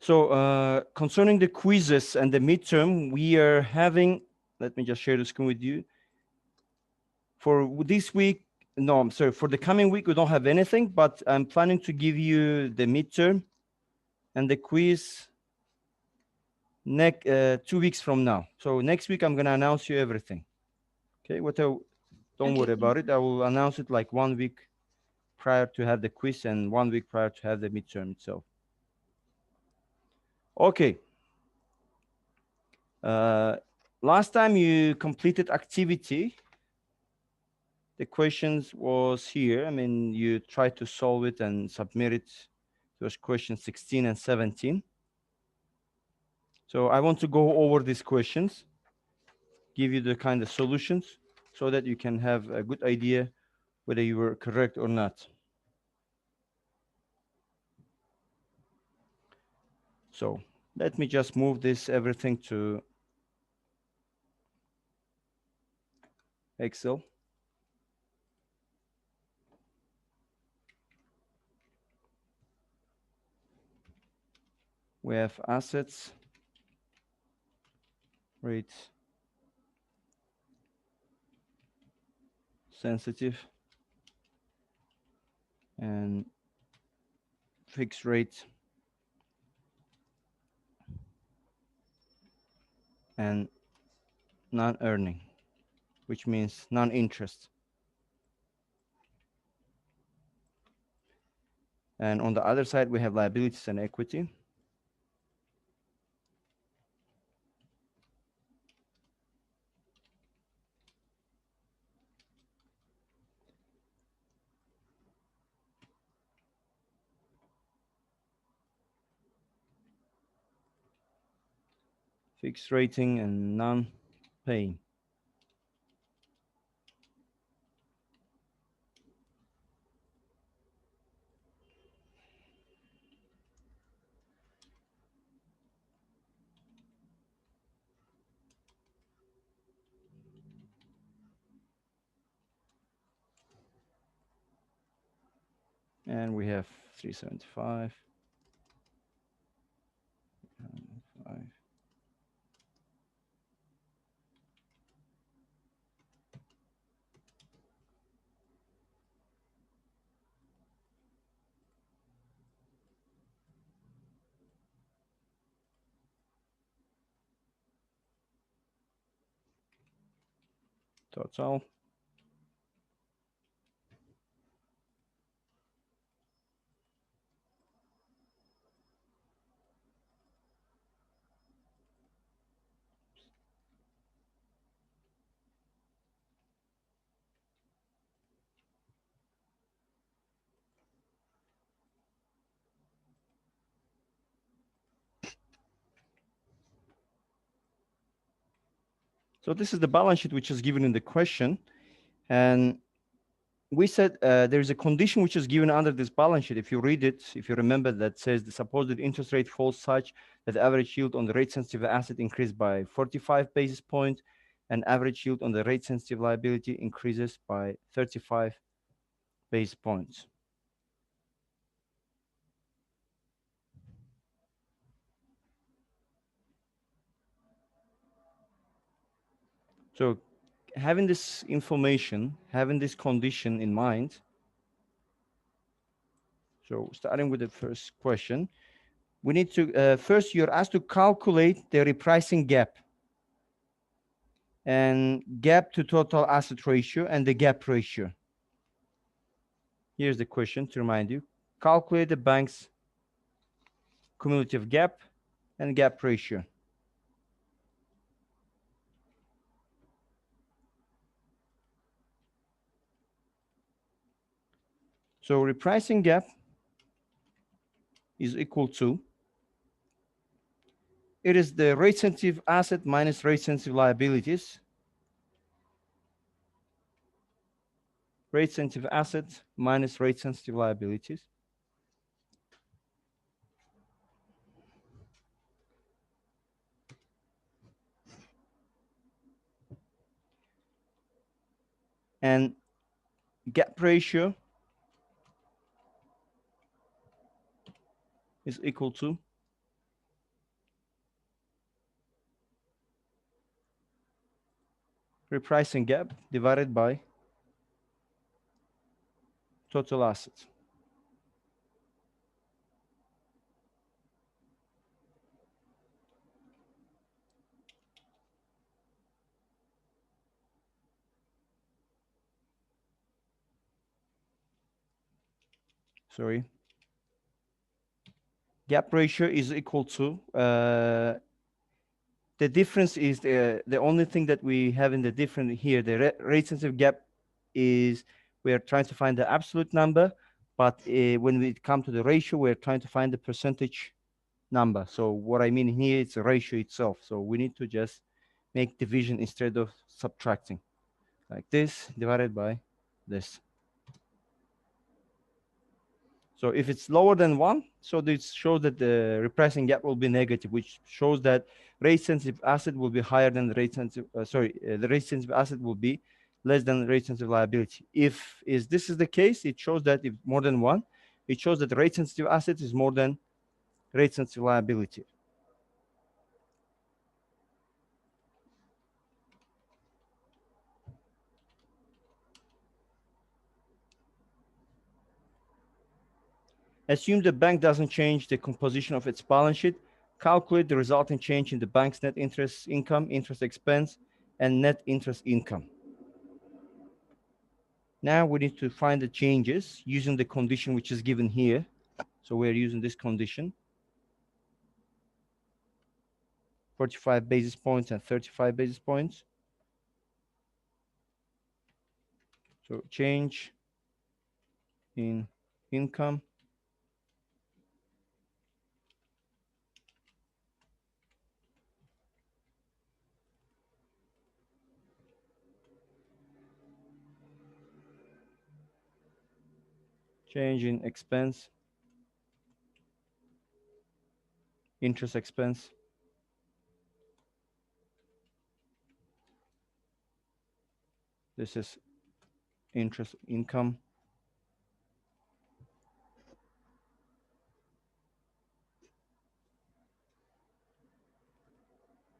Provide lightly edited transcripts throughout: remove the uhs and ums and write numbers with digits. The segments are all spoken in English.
So concerning the quizzes and the midterm, we are having, let me just share the screen with you. For this week, no, I'm sorry, for the coming week, we don't have anything, but I'm planning to give you the midterm and the quiz next 2 weeks from now. So next week, I'm going to announce you everything. Okay, don't worry about it. I will announce it like 1 week prior to have the quiz and 1 week prior to have the midterm itself. Okay. Last time you completed activity, the questions was here. I mean, you tried to solve it and submit it. Those questions 16 and 17. So I want to go over these questions, give you the kind of solutions so that you can have a good idea whether you were correct or not. So let me just move this everything to Excel. We have assets, rates, sensitive, and fixed rate, and non-earning, which means non-interest. And on the other side, we have liabilities and equity. Fixed rating and non-paying. And we have 375. 5. Total. So this is the balance sheet which is given in the question. And we said there's a condition which is given under this balance sheet. If you read it, if you remember, that says the supposed interest rate falls such that the average yield on the rate sensitive asset increased by 45 basis points and average yield on the rate sensitive liability increases by 35 basis points. So having this information, having this condition in mind, so starting with the first question, we need to, first you're asked to calculate the repricing gap and gap to total asset ratio and the gap ratio. Here's the question to remind you. Calculate the bank's cumulative gap and gap ratio. So repricing gap is equal to, it is the rate sensitive asset minus rate sensitive liabilities. Rate sensitive assets minus rate sensitive liabilities. And gap ratio is equal to repricing gap divided by total assets. Sorry. Gap ratio is equal to, the difference is the only thing that we have in the different here, the rate sensitive gap is we are trying to find the absolute number, but when we come to the ratio, we're trying to find the percentage number. So what I mean here, it's a ratio itself. So we need to just make division instead of subtracting, like this divided by this. So if it's lower than 1, so this shows that the repricing gap will be negative, which shows that rate sensitive asset will be higher than the rate sensitive, the rate sensitive asset will be less than the rate sensitive liability. If this is the case, it shows that if more than 1, it shows that the rate sensitive asset is more than rate sensitive liability. Assume the bank doesn't change the composition of its balance sheet. Calculate the resulting change in the bank's net interest income, interest expense, and net interest income. Now we need to find the changes using the condition which is given here. So we're using this condition, 45 basis points and 35 basis points. So change in income, change in expense, interest expense, this is interest income,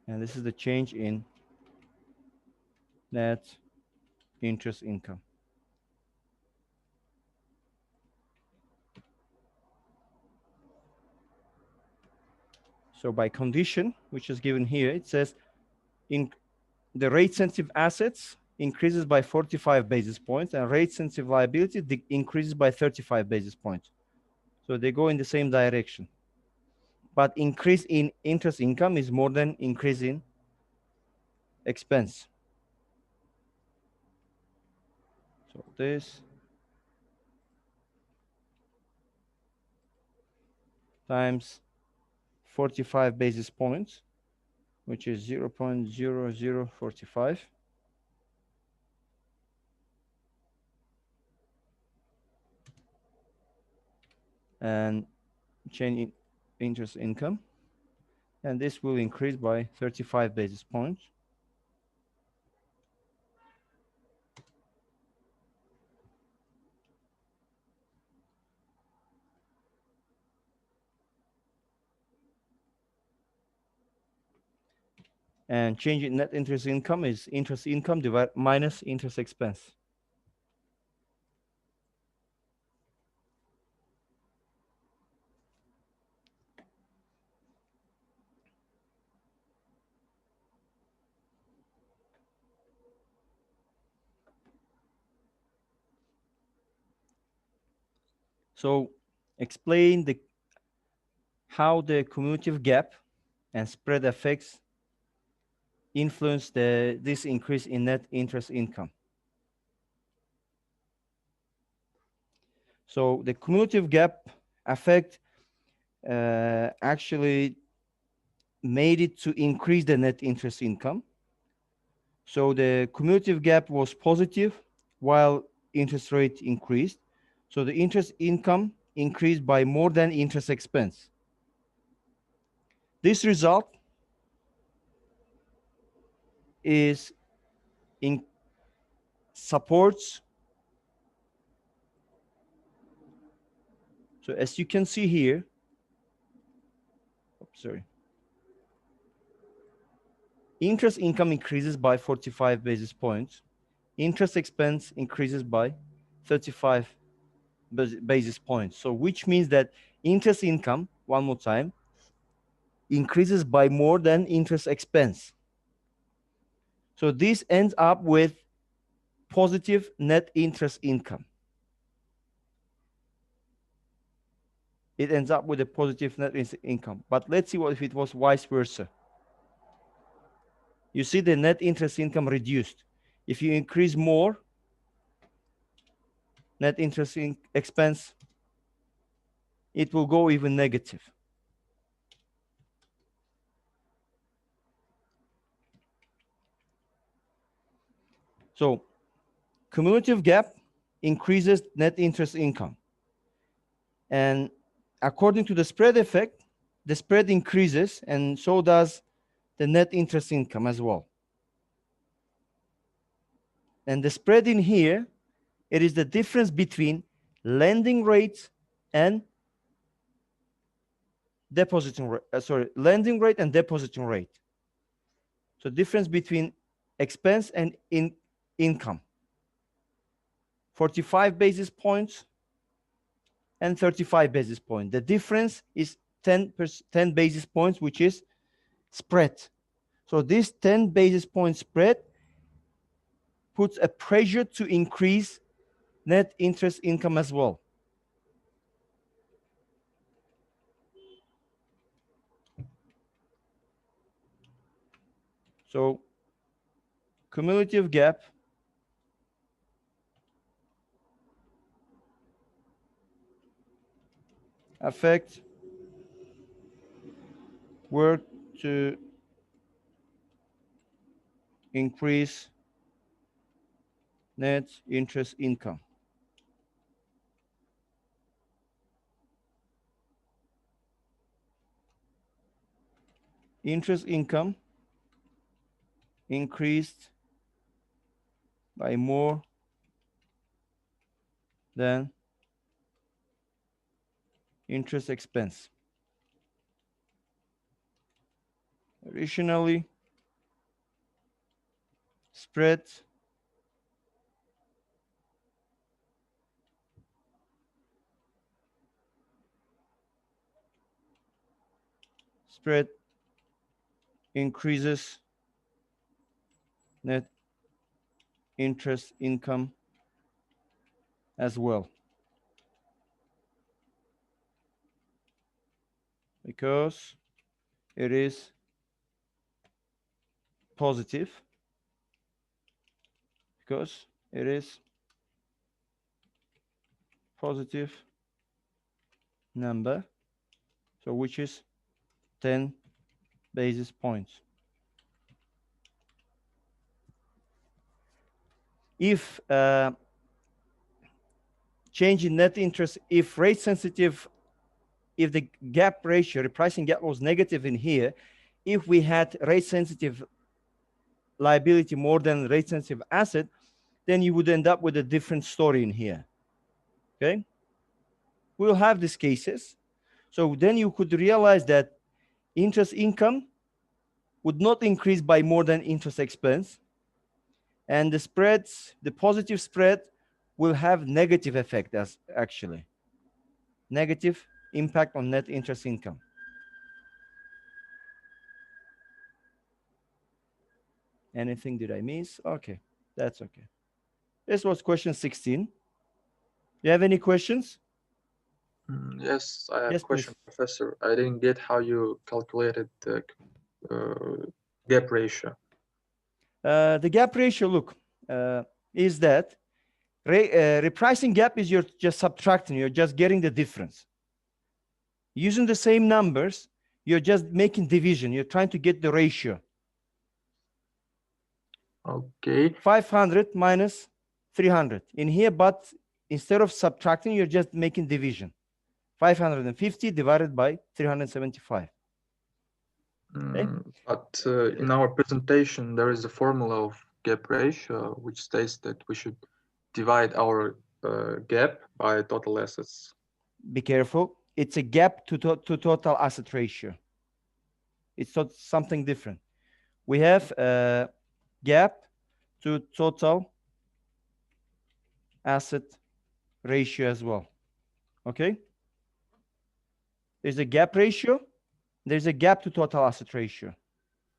and this is the change in net interest income. So by condition, which is given here, it says in the rate sensitive assets increases by 45 basis points and rate sensitive liability increases by 35 basis points. So they go in the same direction. But increase in interest income is more than increase in expense. So this times 45 basis points, which is 0.0045. And change in interest income. And this will increase by 35 basis points. And change in net interest income is interest income divided minus interest expense. So explain how the cumulative gap and spread effects influence this increase in net interest income. So the cumulative gap effect actually made it to increase the net interest income. So the cumulative gap was positive while interest rate increased. So the interest income increased by more than interest expense. This result is in supports. So as you can see here, Interest income increases by 45 basis points. Interest expense increases by 35 basis points. So which means that interest income, one more time, increases by more than interest expense. So this ends up with positive net interest income. It ends up with a positive net interest income. But let's see what if it was vice versa. You see the net interest income reduced. If you increase more, net interest expense, it will go even negative. So cumulative gap increases net interest income. And according to the spread effect, the spread increases and so does the net interest income as well. And the spread in here, it is the difference between lending rate and depositing rate. Lending rate and depositing rate. So difference between expense and income. 45 basis points and 35 basis points. The difference is 10 basis points, which is spread. So this 10 basis point spread puts a pressure to increase net interest income as well. So cumulative gap affect work to increase net interest income. Interest income increased by more than interest expense. Additionally, spread increases net interest income as well, because it is positive, number, so which is 10 basis points. If change in net interest, if rate sensitive, if the gap ratio, the pricing gap was negative in here, if we had rate sensitive liability more than rate sensitive asset, then you would end up with a different story in here. Okay, we'll have these cases. So then you could realize that interest income would not increase by more than interest expense, and the spreads, the positive spread, will have negative effect as actually negative impact on net interest income. Anything did I miss? Okay, that's okay. This was question 16. Do you have any questions? Yes, I have Yes, a question, please. Professor. I didn't get how you calculated the gap ratio. The gap ratio, look, is that repricing gap is you're just subtracting, you're just getting the difference. Using the same numbers, you're just making division. You're trying to get the ratio. Okay. 500 minus 300 in here, but instead of subtracting, you're just making division. 550 divided by 375. Okay? But in our presentation, there is a formula of gap ratio, which states that we should divide our gap by total assets. Be careful. It's a gap to total asset ratio. It's not something different. we have a gap to total asset ratio as well. Okay. There's a gap ratio. There's a gap to total asset ratio.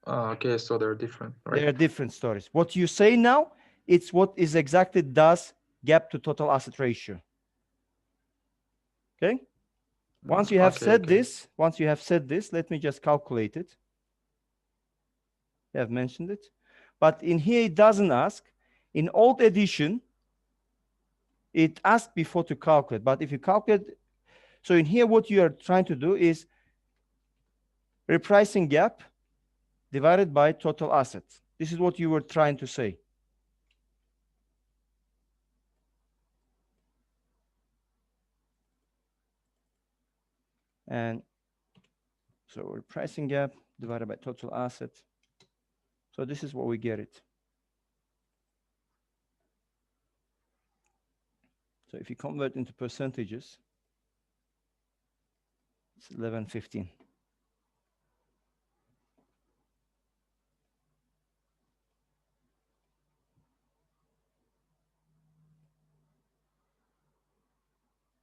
Okay, so they're different, right? They are different stories. What you say now, it's what is exactly does gap to total asset ratio. Okay. Once you have said this, let me just calculate it. I have mentioned it. But in here, it doesn't ask. In old edition, it asked before to calculate. But if you calculate, so in here, what you are trying to do is repricing gap divided by total assets. This is what you were trying to say. And so repricing gap divided by total assets. So this is what we get it. So if you convert into percentages, it's 11.15.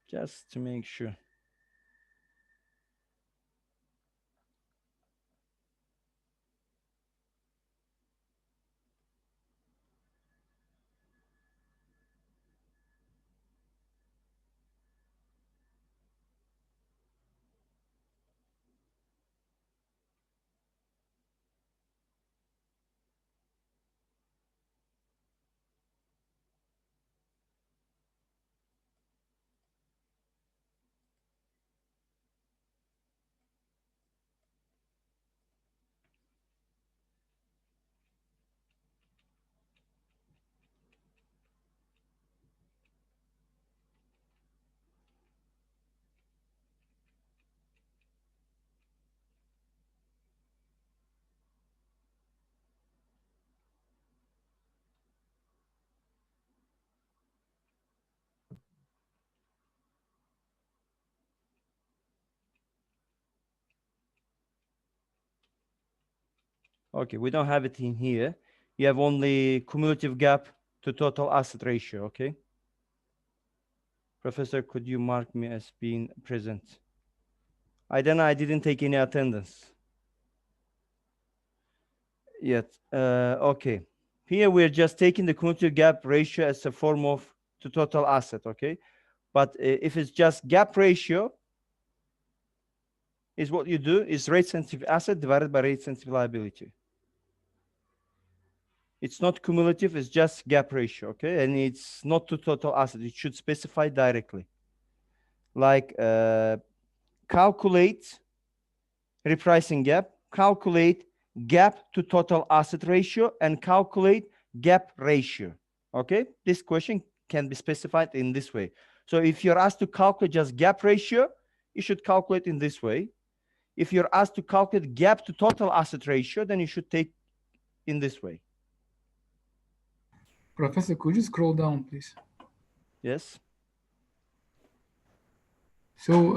Just to make sure. Okay, we don't have it in here. You have only cumulative gap to total asset ratio, okay? Professor, could you mark me as being present? I didn't take any attendance yet. Okay, here we're just taking the cumulative gap ratio as a form of to total asset, okay? But if it's just gap ratio, is what you do is rate sensitive asset divided by rate sensitive liability. It's not cumulative, it's just gap ratio, okay? And it's not to total asset. It should specify directly. Like calculate repricing gap, calculate gap to total asset ratio, and calculate gap ratio, okay? This question can be specified in this way. So if you're asked to calculate just gap ratio, you should calculate in this way. If you're asked to calculate gap to total asset ratio, then you should take in this way. Professor, could you scroll down, please? Yes. So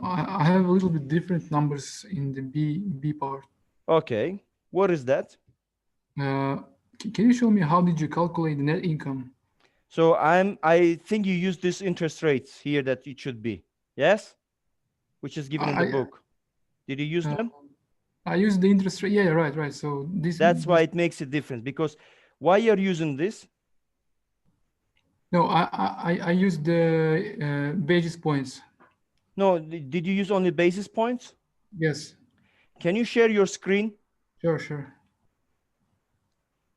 I have a little bit different numbers in the B part. Okay. What is that? Can you show me how did you calculate the net income? So I think you use this interest rates here that it should be. Yes? Which is given in the book. Did you use them? I use the interest rate. Yeah, right. So that's why it makes a difference, because why you're using this? No, I use the basis points. No, did you use only basis points? Yes. Can you share your screen? Sure.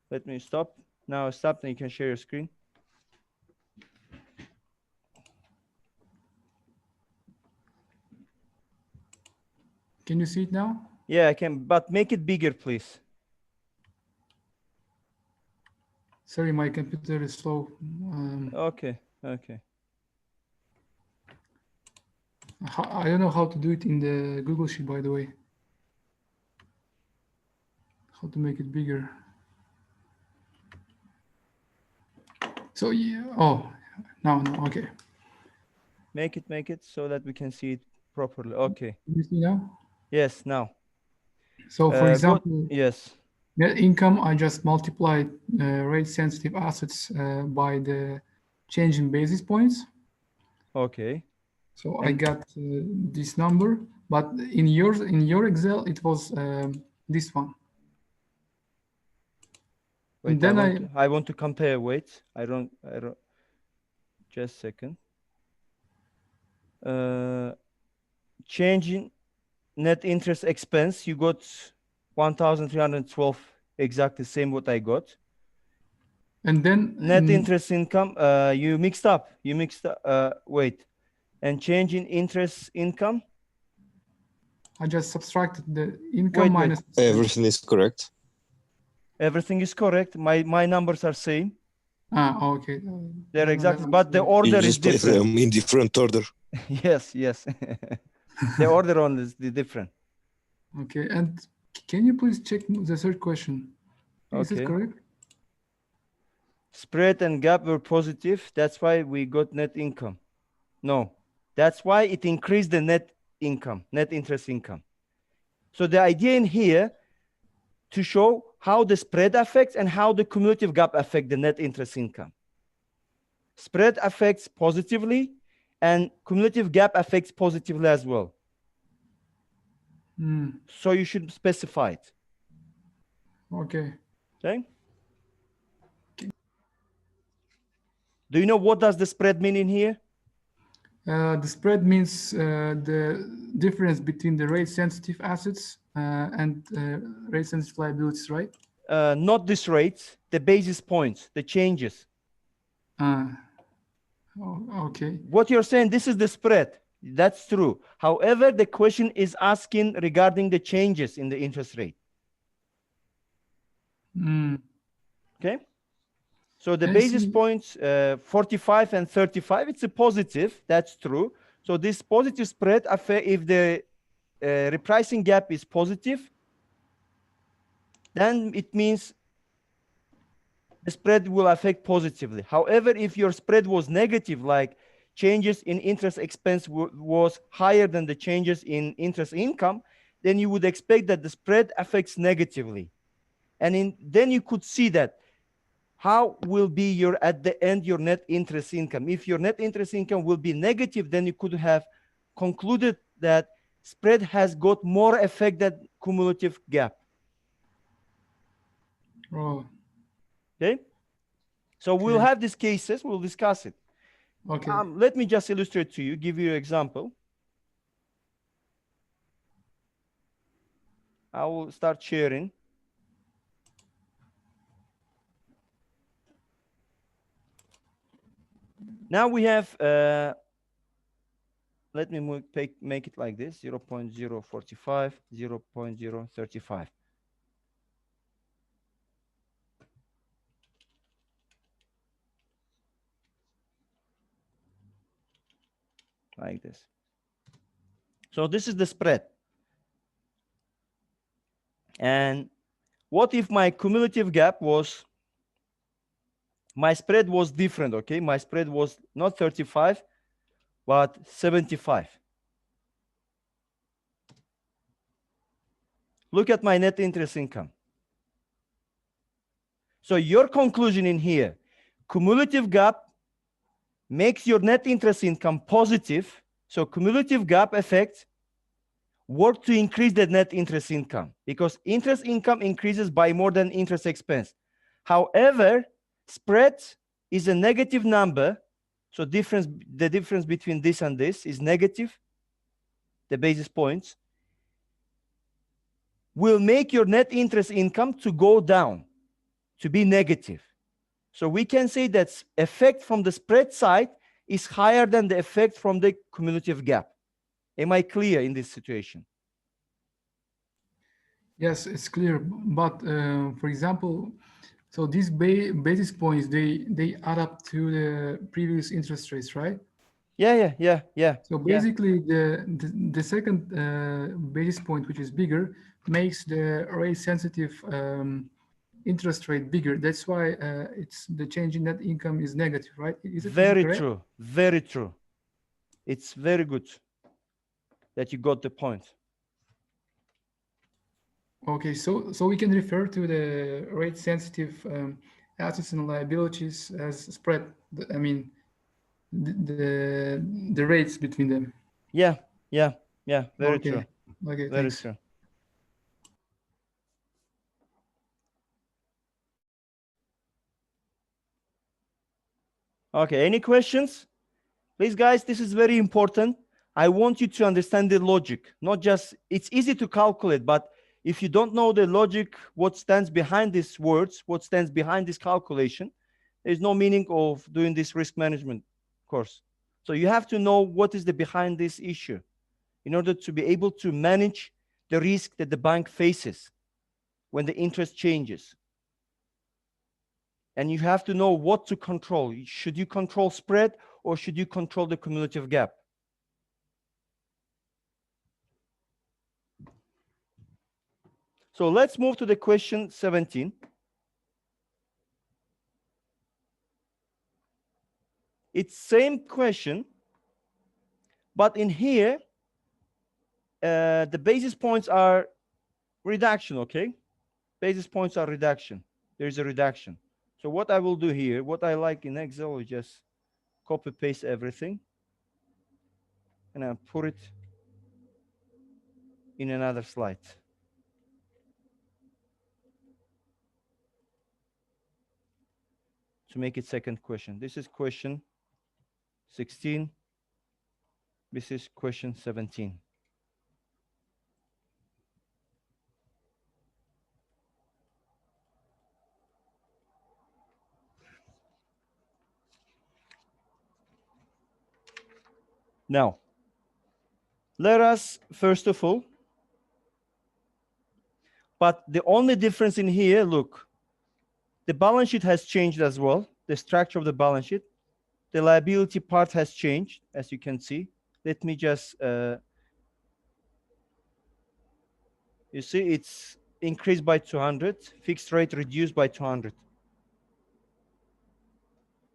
Let me stop. Now stop, then you can share your screen. Can you see it now? Yeah, I can, but make it bigger, please. Sorry, my computer is slow. Okay. I don't know how to do it in the Google Sheet, by the way. How to make it bigger. So yeah. Oh, no. Okay. Make it so that we can see it properly. Okay. Can you see now? Yes, now. So for example, yes. Net income, I just multiplied rate sensitive assets by the change in basis points. Okay. So I And- got this number, but in your Excel, it was this one. Wait, then I want to compare. Wait, I don't. Just a second. Change in net interest expense. You got 1,312. Exactly same what I got. And then Net interest income. You mixed up. You mixed up. Wait, and change in interest income. I just subtracted the income Wait. minus. Everything is correct. Everything is correct. My numbers are same. Okay. They're Then exactly, I'm but the sorry. order You is just put different. them in different order. Yes. The order on is different. Okay, and can you please check the third question? Is Okay. it correct? Spread and gap were positive. That's why we got net income. No, that's why it increased the net income, net interest income. So the idea in here to show how the spread affects and how the cumulative gap affect the net interest income. Spread affects positively and cumulative gap affects positively as well. So you should specify it. Okay. Okay. Do you know what does the spread mean in here? The spread means the difference between the rate sensitive assets and rate sensitive liabilities, right? Not this rate, the basis points, the changes. Okay. What you're saying, this is the spread. That's true. However, the question is asking regarding the changes in the interest rate. Okay. So the basis points, 45 and 35, it's a positive. That's true. So this positive spread, if the repricing gap is positive, then it means the spread will affect positively. However, if your spread was negative, like changes in interest expense was higher than the changes in interest income, then you would expect that the spread affects negatively. And then you could see that how will be at the end your net interest income. If your net interest income will be negative, then you could have concluded that spread has got more effect than cumulative gap. Oh. Okay. So we'll have these cases, we'll discuss it. Okay. Let me just illustrate to you, give you an example. I will start sharing. Now we have, let me make it like this, 0.045, 0.035. Like this. So this is the spread. And what if my cumulative gap was, my spread was different, okay? My spread was not 35, but 75. Look at my net interest income. So your conclusion in here, cumulative gap makes your net interest income positive. So cumulative gap effect work to increase the net interest income because interest income increases by more than interest expense. However, spread is a negative number. So the difference between this and this is negative. The basis points will make your net interest income to go down, to be negative. So we can say that effect from the spread side is higher than the effect from the cumulative gap. Am I clear in this situation? Yes, it's clear. But for example, so these basis points, they add up to the previous interest rates, right? Yeah. So basically, the second basis point, which is bigger, makes the rate sensitive interest rate bigger. That's why it's the change in net income is negative, right? Is it Very correct? true. Very true. It's very good that you got the point. Okay, so we can refer to the rate sensitive assets and liabilities as spread. I mean, the rates between them. Yeah, very Okay. true. Okay, Very thanks. true. Okay, any questions? Please, guys, this is very important. I want you to understand the logic, not just, it's easy to calculate, but if you don't know the logic, what stands behind these words, what stands behind this calculation, there's no meaning of doing this risk management course. So you have to know what is the behind this issue in order to be able to manage the risk that the bank faces when the interest changes. And you have to know what to control. Should you control spread or should you control the cumulative gap? So let's move to the question 17. It's same question, but in here, the basis points are reduction, okay? Basis points are reduction. There's a reduction. So what I will do here, what I like in Excel is just copy paste everything and I put it in another slide. To make it second question. This is question 16. This is question 17. Now, let us first of all, but the only difference in here, look, the balance sheet has changed as well. The structure of the balance sheet. The liability part has changed, as you can see. Let me just, you see, it's increased by 200, fixed rate reduced by 200.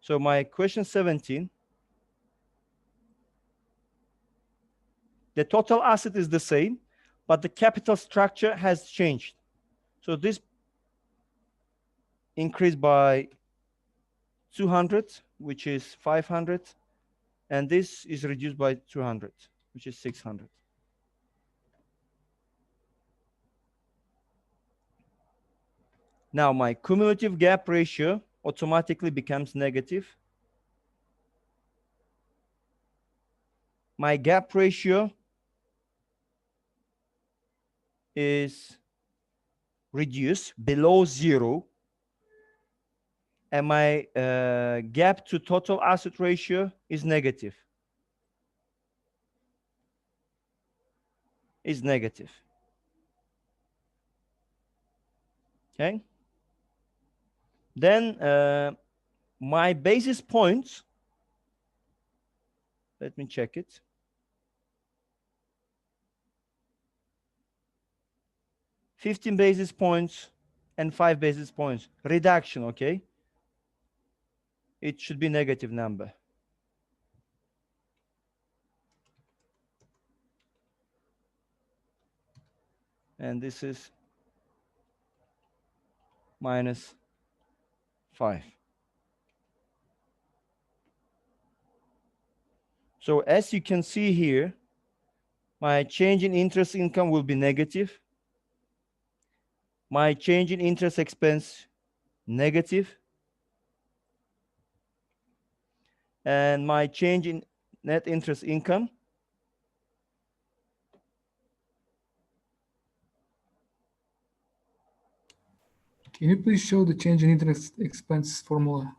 So my question 17, the total asset is the same, but the capital structure has changed. So this increased by 200, which is 500, and this is reduced by 200, which is 600. Now my cumulative gap ratio automatically becomes negative. My gap ratio is reduced below 0, and my gap to total asset ratio is negative. Is negative. Okay. Then my basis points, let me check it. $15 basis points and 5 basis points reduction, okay? It should be negative number. And this is minus 5. So as you can see here, my change in interest income will be negative. My change in interest expense, negative. And my change in net interest income, Can you please show the change in interest expense formula?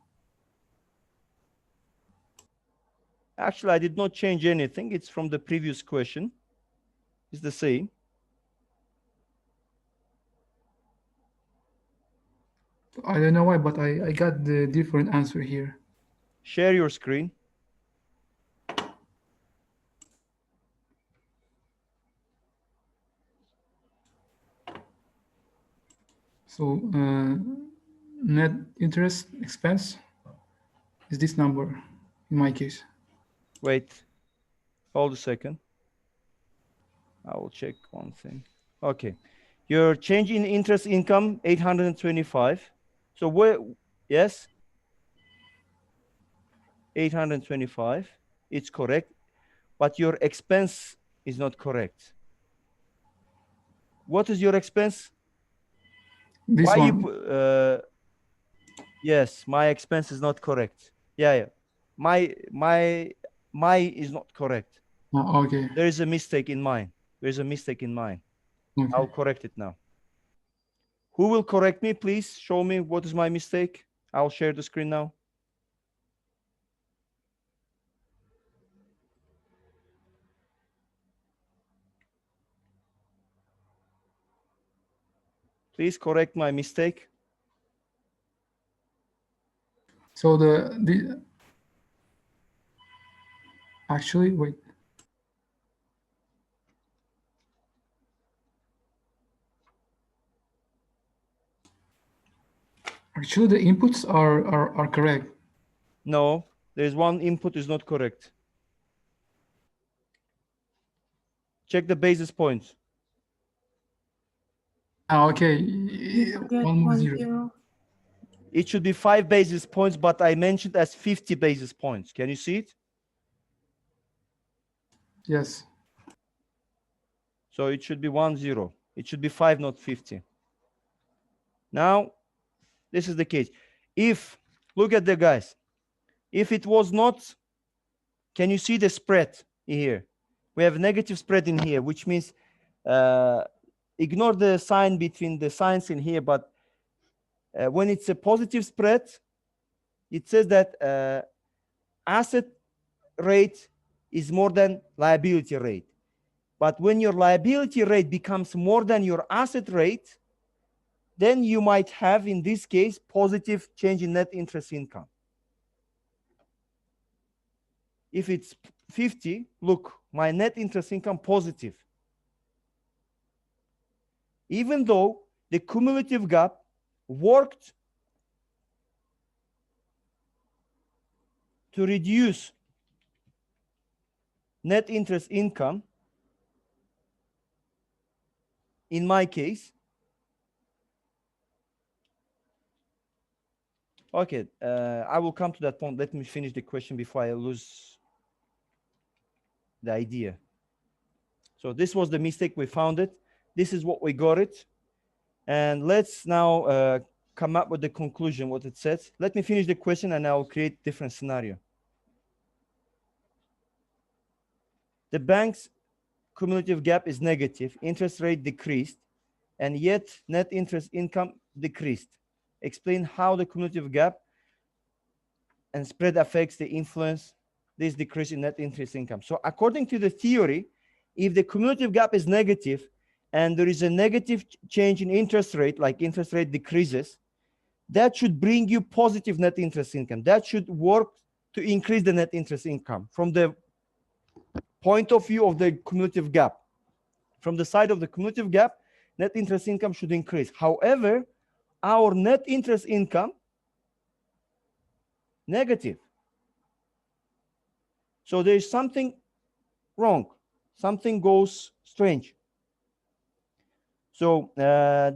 actually, I did not change anything. It's from the previous question. It's the same. I don't know why, but I got the different answer here. Share your screen. So net interest expense is this number in my case. Wait, hold a second. I will check one thing. Okay, Your change in interest income, 825. So where, yes? 825, it's correct, but your expense is not correct. What is your expense? This Why one. you put, yes, my expense is not correct. Yeah. My is not correct. Oh, okay. There is a mistake in mine. There's a mistake in mine. Okay. I'll correct it now. Who will correct me? Please show me what is my mistake. I'll share the screen now. Please correct my mistake. So the actually wait. Actually, the inputs are correct. No, there's one input is not correct. Check the basis points. Ah, okay. You forget 1 0. It should be 5 basis points, but I mentioned as 50 basis points. Can you see it? Yes. So it should be 10. It should be 5, not 50. Now, this is the case. If, look at the guys, if it was not, can you see the spread here? We have negative spread in here, which means ignore the sign between the signs in here, but when it's a positive spread, it says that asset rate is more than liability rate. But when your liability rate becomes more than your asset rate, then you might have, in this case, positive change in net interest income. If it's 50, look, my net interest income positive. Even though the cumulative gap worked to reduce net interest income, in my case, okay, I will come to that point. Let me finish the question before I lose the idea. So this was the mistake. We found it. This is what we got it. And let's now come up with the conclusion, what it says. Let me finish the question and I'll create different scenario. The bank's cumulative gap is negative, interest rate decreased, and yet net interest income decreased. Explain how the cumulative gap and spread affects the influence this decrease in net interest income. So according to the theory, if the cumulative gap is negative and there is a negative change in interest rate, like interest rate decreases, that should bring you positive net interest income. That should work to increase the net interest income from the point of view of the cumulative gap. From the side of the cumulative gap, net interest income should increase. However, our net interest income, negative. So there is something wrong. Something goes strange. So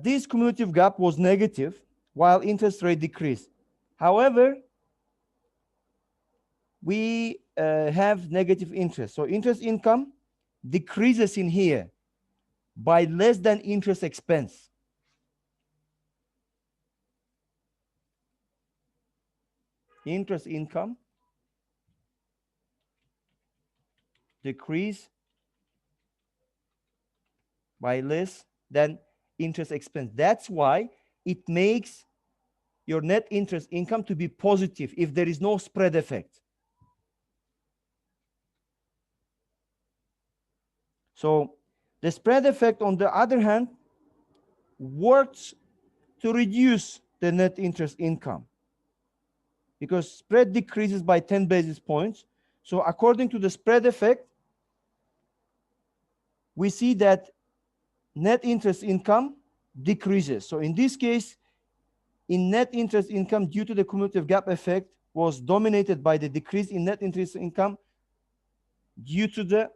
this cumulative gap was negative while interest rate decreased. However, we have negative interest. So interest income decreases in here by less than interest expense. Interest income decrease by less than interest expense. That's why it makes your net interest income to be positive if there is no spread effect. So the spread effect, on the other hand, works to reduce the net interest income because spread decreases by 10 basis points. So according to the spread effect, we see that net interest income decreases. So in this case, in net interest income, due to the cumulative gap effect, was dominated by the decrease in net interest income due to the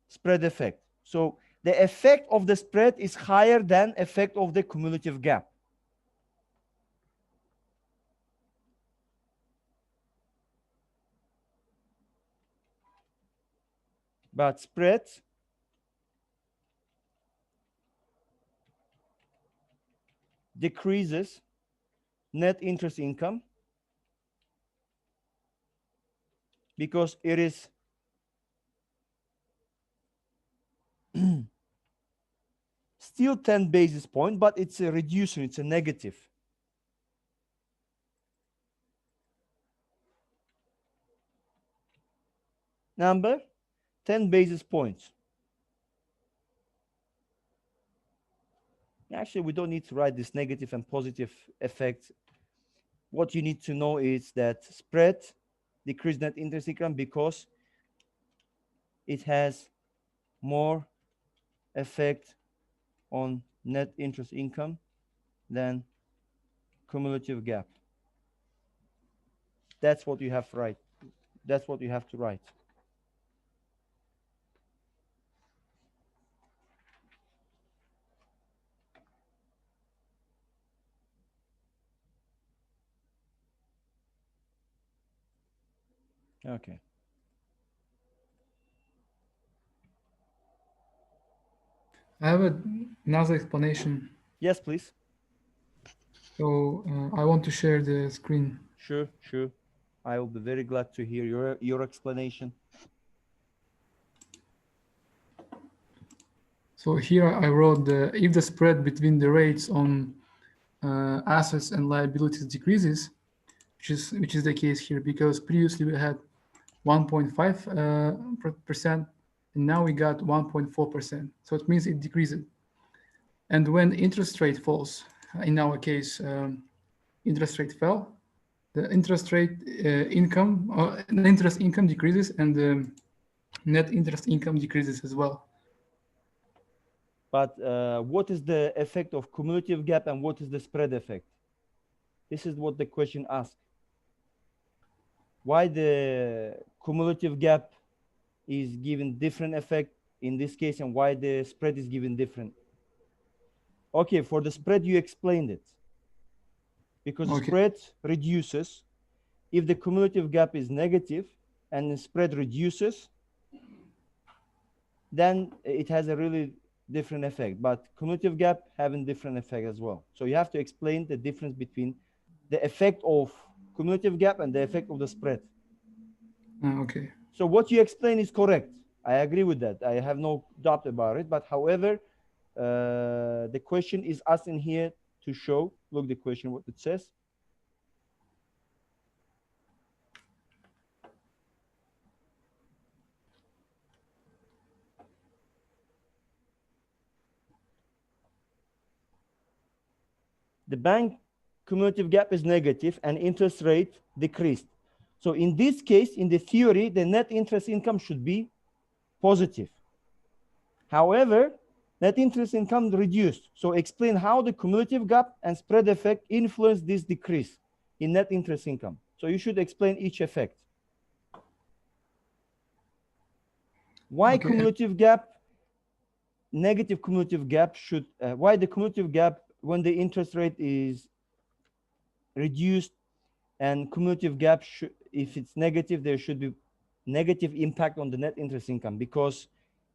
spread effect. So the effect of the spread is higher than effect of the cumulative gap. But spread decreases net interest income because it is still 10 basis points, but it's a reduction, it's a negative. Number 10 basis points. Actually, we don't need to write this negative and positive effect. What you need to know is that spread decreased net interest income because it has more effect on net interest income than cumulative gap. That's what you have to write. That's what you have to write. Okay. I have another explanation. Yes, please. So I want to share the screen. Sure, sure. I will be very glad to hear your explanation. So here I wrote if the spread between the rates on assets and liabilities decreases, which is the case here, because previously we had 1.5%, and now we got 1.4%. So it means it decreases. And when interest rate falls, in our case, interest rate fell, the interest rate income, interest income decreases, and the net interest income decreases as well. But what is the effect of cumulative gap and what is the spread effect? This is what the question asks. Why the cumulative gap is given different effect in this case and why the spread is given different? Okay, for the spread you explained it. Because the spread reduces if the cumulative gap is negative and the spread reduces, then it has a really different effect. But cumulative gap having different effect as well. So you have to explain the difference between the effect of cumulative gap and the effect of the spread. Okay. So what you explain is correct. I agree with that. I have no doubt about it. But however, the question is asking here to show, look the question, what it says. The bank cumulative gap is negative and interest rate decreased. So in this case, in the theory, the net interest income should be positive. However, net interest income reduced. So explain how the cumulative gap and spread effect influence this decrease in net interest income. So you should explain each effect. Why cumulative gap, negative cumulative gap should, why the cumulative gap when the interest rate is reduced and cumulative gap, if it's negative, there should be negative impact on the net interest income because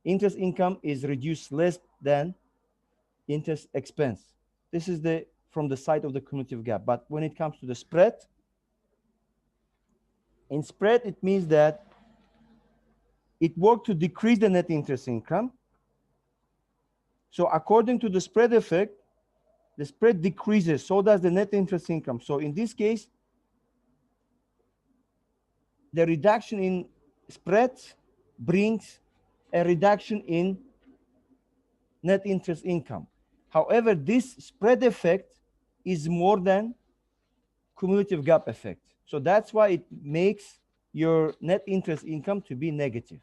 interest income is reduced less than interest expense. This is from the side of the cumulative gap. But when it comes to the spread, in spread, it means that it worked to decrease the net interest income. So according to the spread effect, the spread decreases, so does the net interest income. So in this case, the reduction in spread brings a reduction in net interest income. However, this spread effect is more than cumulative gap effect. So that's why it makes your net interest income to be negative.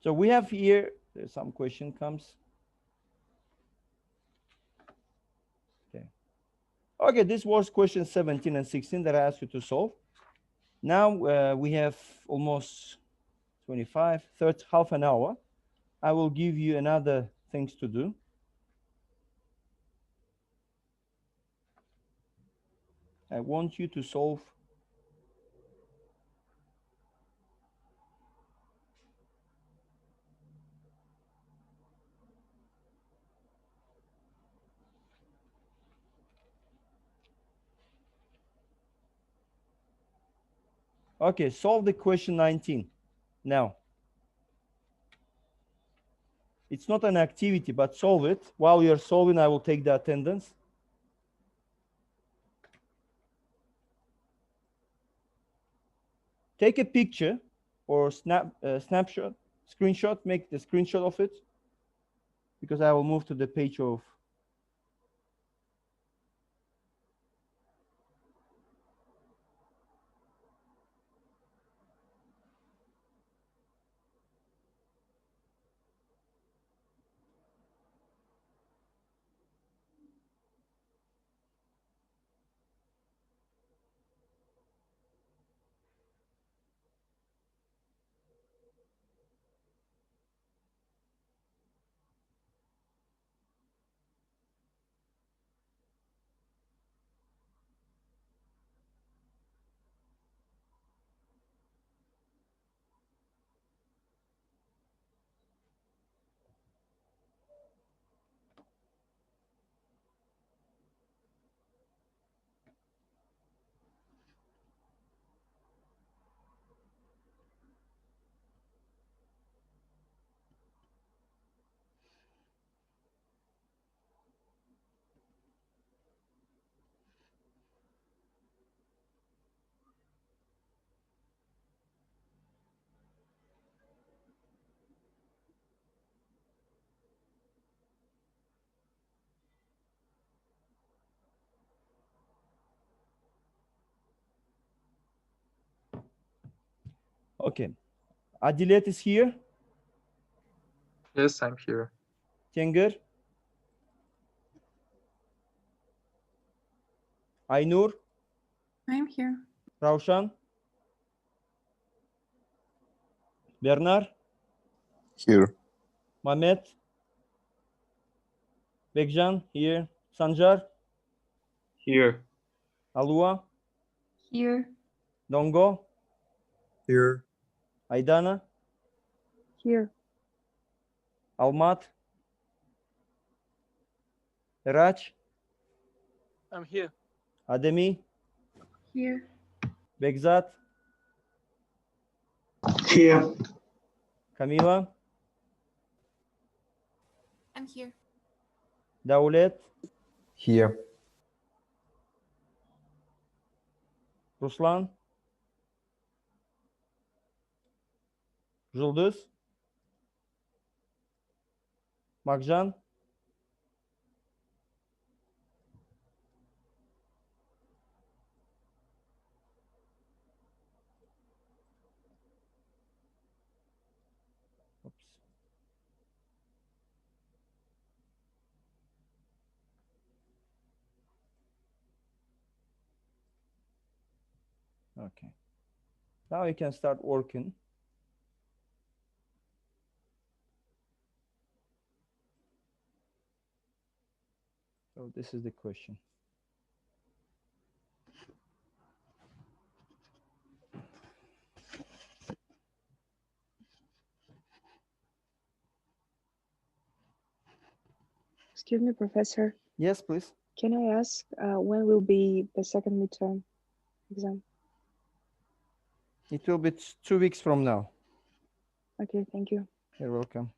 So we have here, there's some question comes. Okay. Okay, this was question 17 and 16 that I asked you to solve. Now we have almost 25, 30, half an hour. I will give you another things to do. I want you to solve okay, solve the question 19. Now, it's not an activity, but solve it. While you're solving, I will take the attendance. Take a picture or snapshot, screenshot, make the screenshot of it, because I will move to the page of okay. Adilet is here. Yes, I'm here. Tengir. Aynur. I'm here. Raushan. Bernard. Here. Mehmet. Bekjan here. Sanjar. Here. Alua. Here. Dongo. Here. Aydana. Here. Almat. Raj. I'm here. Ademi. Here. Begzat. Here. Camila. I'm here. Daulet. Here. Ruslan. Жұлдыз. Makjan. Oops. Okay. Now you can start working. So this is the question. Excuse me, Professor. Yes, please. Can I ask when will be the second midterm exam? It will be 2 weeks from now. Okay, thank you. You're welcome.